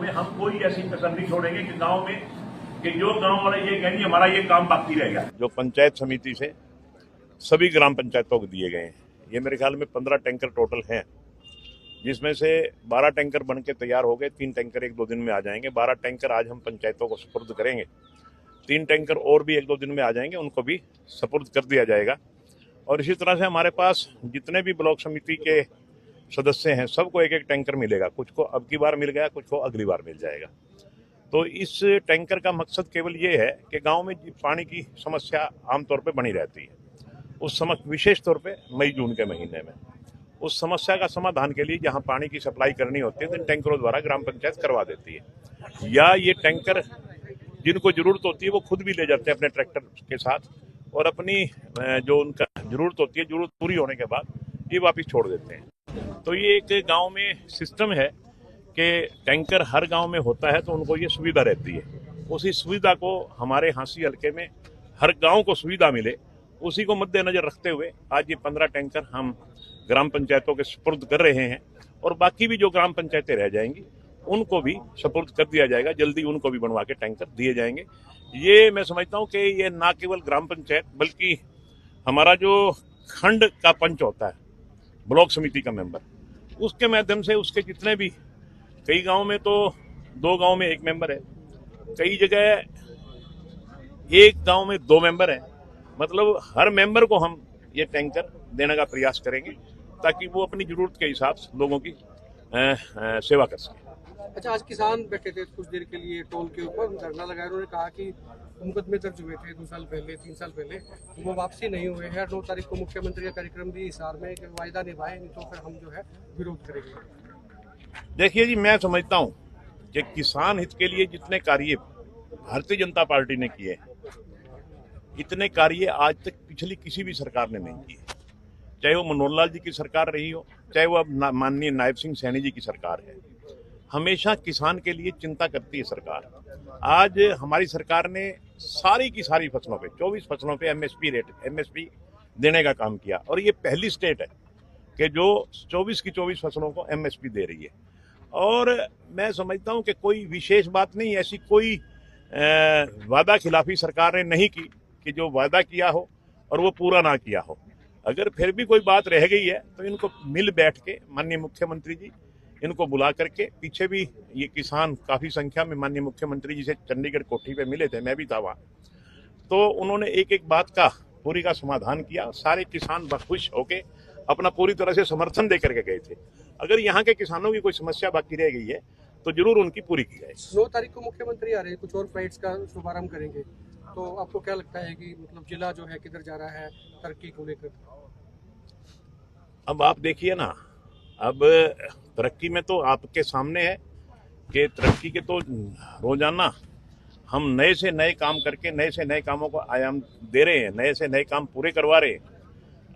में हम कोई ऐसी कसर नहीं छोड़ेंगे कि गांव में कि जो गांव वाले ये कहेंगे हमारा ये काम बाकी रह गया। जो पंचायत समिति से सभी ग्राम पंचायतों को दिए गए हैं, ये मेरे ख्याल में 15 टैंकर टोटल हैं, जिसमें से 12 टैंकर बन के तैयार हो गए, 3 टैंकर 1-2 दिन में आ जाएंगे। 12 टैंकर आज हम पंचायतों को सुपुर्द करेंगे, 3 टैंकर और भी 1-2 दिन में आ जाएंगे, उनको भी सुपुर्द कर दिया जाएगा। और इसी तरह से हमारे पास जितने भी ब्लॉक समिति के सदस्य हैं सबको 1-1 टैंकर मिलेगा, कुछ को अब की बार मिल गया, कुछ को अगली बार मिल जाएगा। तो इस टैंकर का मकसद केवल ये है कि गांव में पानी की समस्या आमतौर पे बनी रहती है, उस समय विशेष तौर पे मई-जून के महीने में उस समस्या का समाधान के लिए जहां पानी की सप्लाई करनी होती है तो इन टैंकरों द्वारा ग्राम पंचायत करवा देती है, या ये टैंकर जिनको जरूरत होती है वो खुद भी ले जाते हैं अपने ट्रैक्टर के साथ और अपनी जो उनका जरूरत होती है, जरूरत पूरी होने के बाद ये वापस छोड़ देते हैं। तो ये एक गांव में सिस्टम है कि टैंकर हर गांव में होता है तो उनको ये सुविधा रहती है। उसी सुविधा को हमारे हांसी हल्के में हर गांव को सुविधा मिले, उसी को मद्देनजर रखते हुए आज ये 15 टैंकर हम ग्राम पंचायतों के सुपुर्द कर रहे हैं और बाकी भी जो ग्राम पंचायतें रह जाएंगी उनको भी सुपुर्द कर दिया जाएगा। जल्दी उनको भी बनवा के टैंकर दिए जाएंगे। ये मैं समझता हूँ कि ये ना केवल ग्राम पंचायत बल्कि हमारा जो खंड का पंच होता है, ब्लॉक समिति का मेंबर, उसके माध्यम से उसके जितने भी, कई गांव में तो 2 गांव में 1 मेंबर है, कई जगह 1 गांव में 2 मेंबर है, मतलब हर मेंबर को हम ये टैंकर देने का प्रयास करेंगे ताकि वो अपनी जरूरत के हिसाब से लोगों की सेवा कर सके। अच्छा, आज किसान बैठे थे कुछ देर के लिए टोल के ऊपर धरना लगाया, उन्होंने कहा कि मुकदमे दर्ज हुए थे 2 साल पहले 3 साल पहले, वो वापसी नहीं हुए हैं। 9 तारीख को मुख्यमंत्री का कार्यक्रम भी हिसार में कि वायदा निभाए, नहीं तो फिर हम जो है विरोध करेंगे। देखिए जी, मैं समझता हूँ कि किसान हित के लिए जितने कार्य भारतीय जनता पार्टी ने किए, इतने कार्य आज तक पिछली किसी भी सरकार ने नहीं किए, चाहे वो मनोहर लाल जी की सरकार रही हो, चाहे वो अब माननीय नायब सिंह सैनी जी की सरकार है। हमेशा किसान के लिए चिंता करती है सरकार। आज हमारी सरकार ने सारी की सारी फसलों पे 24 फसलों पे एमएसपी देने का काम किया और ये पहली स्टेट है कि जो 24 की 24 फसलों को एमएसपी दे रही है। और मैं समझता हूं कि कोई विशेष बात नहीं, ऐसी कोई वादा खिलाफी सरकार ने नहीं की कि जो वादा किया हो और वो पूरा ना किया हो। अगर फिर भी कोई बात रह गई है तो इनको मिल बैठ के माननीय मुख्यमंत्री जी इनको बुला करके, पीछे भी ये किसान काफी संख्या में माननीय मुख्यमंत्री जी से चंडीगढ़ कोठी पे मिले थे, मैं भी था वहां, तो उन्होंने एक बात का पूरी का समाधान किया। सारे किसान खुश होके अपना पूरी तरह से समर्थन दे करके गए थे। अगर यहाँ के किसानों की कोई समस्या बाकी रह गई है तो जरूर उनकी पूरी की जाए। 9 तारीख को मुख्यमंत्री आ रहे हैं, कुछ और फ्लाइट्स का शुभारंभ करेंगे, तो आपको क्या लगता है कि मतलब जिला जो है किधर जा रहा है तरक्की को लेकर? अब आप देखिए ना, अब तरक्की में तो आपके सामने है कि तरक्की के तो रोजाना हम नए से नए काम करके नए से नए कामों को आयाम दे रहे हैं, नए से नए काम पूरे करवा रहे हैं।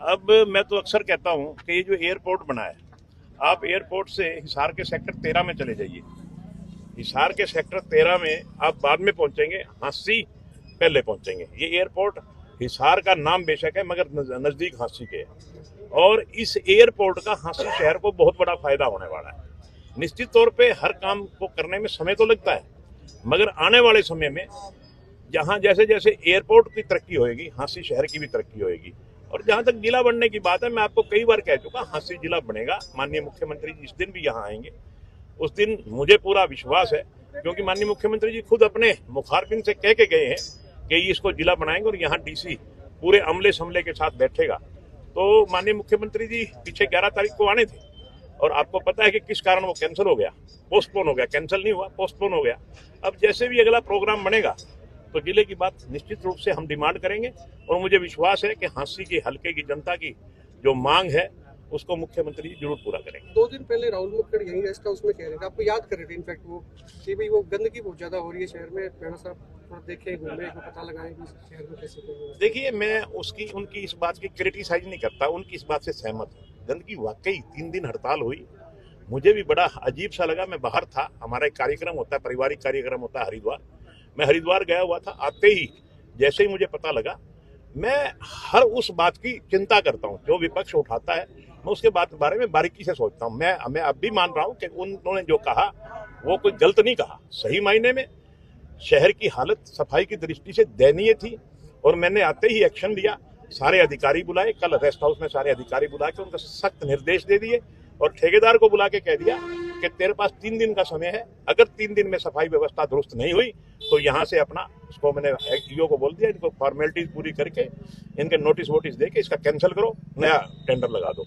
अब मैं तो अक्सर कहता हूं कि ये जो एयरपोर्ट बना है, आप एयरपोर्ट से हिसार के सेक्टर 13 में चले जाइए। हिसार के सेक्टर 13 में आप बाद में पहुंचेंगे, हांसी पहले पहुंचेंगे। ये एयरपोर्ट हिसार का नाम बेशक है मगर नजदीक हांसी के है और इस एयरपोर्ट का हांसी शहर को बहुत बड़ा फायदा होने वाला है। निश्चित तौर पे हर काम को करने में समय तो लगता है, मगर आने वाले समय में जहां जैसे जैसे एयरपोर्ट की तरक्की होगी, हांसी शहर की भी तरक्की होगी। और जहां तक जिला बनने की बात है, मैं आपको कई बार कह चुका, हांसी जिला बनेगा। माननीय मुख्यमंत्री जी जिस दिन भी यहाँ आएंगे उस दिन मुझे पूरा विश्वास है, क्योंकि माननीय मुख्यमंत्री जी खुद अपने मुखारबिन से कह के गए हैं कि इसको जिला बनाएंगे और यहाँ डीसी पूरे अमले समले के साथ बैठेगा। तो माननीय मुख्यमंत्री जी पीछे 11 तारीख को आने थे और आपको पता है कि किस कारण वो कैंसिल हो गया, पोस्टपोन हो गया, कैंसिल नहीं हुआ, पोस्टपोन हो गया। अब जैसे भी अगला प्रोग्राम बनेगा तो जिले की बात निश्चित रूप से हम डिमांड करेंगे और मुझे विश्वास है कि हांसी के हल्के की जनता की जो मांग है उसको मुख्यमंत्री जी जरूर पूरा करेंगे। 2 दिन पहले राहुल मुक्कड़ यही रेस्ट हाउस में कह रहे थे, आपको याद कर रहे थे इनफैक्ट वो कि भाई वो गंदगी बहुत ज्यादा हो रही है शहर में, मेरा साहब थोड़ा देखें, घूमे, पता लगाएं कि शहर में कैसे। देखिए, मैं उनकी इस बात की क्रिटिसाइज नहीं करता, उनकी इस बात से सहमत हूँ। गंदगी वाकई 3 दिन हड़ताल हुई, मुझे भी बड़ा अजीब सा लगा। मैं बाहर था, हमारा एक कार्यक्रम होता है, पारिवारिक कार्यक्रम होता है हरिद्वार, मैं हरिद्वार गया हुआ था। आते ही जैसे ही मुझे पता लगा, मैं हर उस बात की चिंता करता हूँ जो विपक्ष उठाता है, मैं उसके बारे में बारीकी से सोचता हूँ। मैं अब भी मान रहा हूँ कि उन्होंने जो कहा वो कोई गलत नहीं कहा। सही मायने में शहर की हालत सफाई की दृष्टि से दयनीय थी और मैंने आते ही एक्शन लिया। सारे अधिकारी बुलाए, कल रेस्ट हाउस में सारे अधिकारी बुला के उनको सख्त निर्देश दे दिए और ठेकेदार को बुला के कह दिया कि तेरे पास 3 दिन का समय है, अगर 3 दिन में सफाई व्यवस्था दुरुस्त नहीं हुई तो यहाँ से अपना, उसको मैंने ईओ को बोल दिया, इनको फॉर्मेलिटीज पूरी करके इनके नोटिस वोटिस दे के इसका कैंसिल करो, नया टेंडर लगा दो।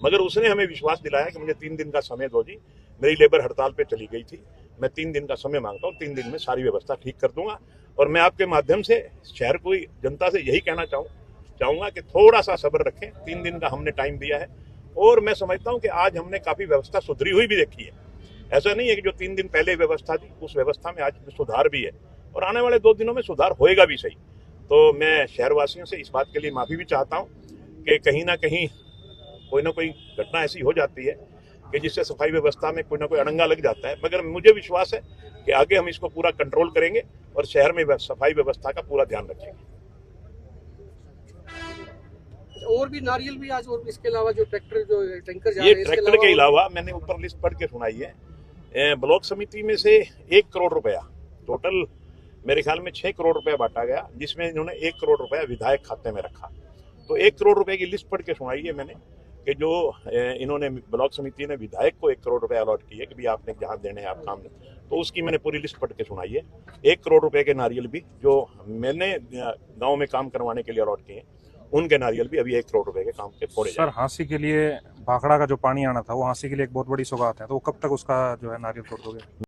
मगर उसने हमें विश्वास दिलाया कि मुझे 3 दिन का समय दो जी, मेरी लेबर हड़ताल पे चली गई थी, मैं 3 दिन का समय मांगता हूँ, 3 दिन में सारी व्यवस्था ठीक कर दूंगा। और मैं आपके माध्यम से शहर को, जनता से यही कहना चाहूंगा कि थोड़ा सा सब्र रखें। 3 दिन का हमने टाइम दिया है और मैं समझता हूं कि आज हमने काफी व्यवस्था सुधरी हुई भी देखी है। ऐसा नहीं है कि जो 3 दिन पहले व्यवस्था थी उस व्यवस्था में आज सुधार भी है और आने वाले 2 दिनों में सुधार होएगा भी सही। तो मैं शहरवासियों से इस बात के लिए माफी भी चाहता हूं कि कहीं ना कहीं कोई ना कोई घटना ऐसी हो जाती है कि जिससे सफाई व्यवस्था में कोई ना कोई अड़ंगा लग जाता है, मगर मुझे विश्वास है कि आगे हम इसको पूरा कंट्रोल करेंगे और शहर में सफाई व्यवस्था का पूरा ध्यान रखेंगे। और भी नारियल भी आज, और इसके अलावा जो टैंकर जा ये ट्रैक्टर के अलावा मैंने ऊपर लिस्ट पढ़ के सुनाई है। ब्लॉक समिति में से 1 करोड़ रुपया, टोटल मेरे ख्याल में 6 करोड़ रुपया बांटा गया, जिसमें इन्होंने 1 करोड़ रुपया विधायक खाते में रखा। तो 1 करोड़ रुपए की लिस्ट पढ़ के सुनाई है मैंने कि जो इन्होंने ब्लॉक समिति ने विधायक को 1 करोड़ रुपया अलॉट किए कि भी आपने जहाँ देने हैं आप काम में, तो उसकी मैंने पूरी लिस्ट पढ़ के सुनाई है। 1 करोड़ रुपए के नारियल भी जो मैंने गाँव में काम करवाने के लिए अलॉट किए, उनके नारियल भी अभी 1 करोड़ रुपए के काम के फोड़े सर, हांसी के लिए भाखड़ा का जो पानी आना था वो हांसी के लिए एक बहुत बड़ी सौगात है, तो वो कब तक उसका जो है नारियल तोड़ दोगे?